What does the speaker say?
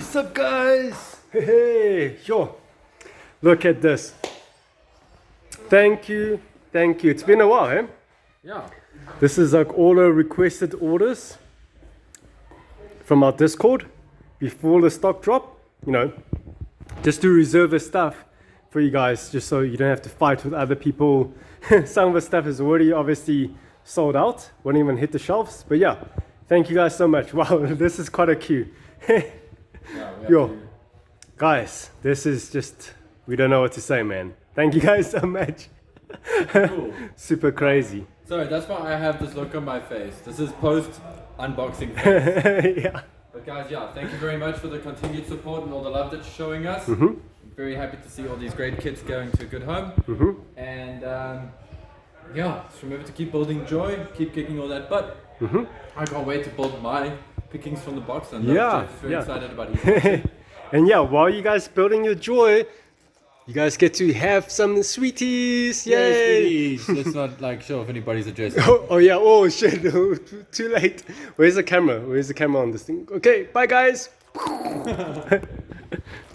Sup guys? Hey, sure. Look at this. Thank you. It's been a while, eh? Yeah. This is like all the requested orders from our Discord before the stock drop. You know, just to reserve the stuff for you guys, just so you don't have to fight with other people. Some of the stuff is already obviously sold out, won't even hit the shelves. But yeah, thank you guys so much. Wow, this is quite a queue. Yo, guys, this is just, we don't know what to say, man. Thank you guys so much. Cool. Super crazy. Sorry, that's why I have this look on my face. This is post-unboxing face. Yeah. But guys, yeah, thank you very much for the continued support and all the love that you're showing us. Mm-hmm. I'm very happy to see all these great kids going to a good home. Mm-hmm. And yeah, just remember to keep building joy, keep kicking all that butt. Mm-hmm. I can't wait to build my pickings from the box. And Yeah, Jeff's very yeah. excited about it. And yeah, while you guys building your joy, you guys get to have some sweeties. Yay! Let's not like show if anybody's address. Oh yeah, oh shit, too late. Where's the camera on this thing? Okay, bye guys.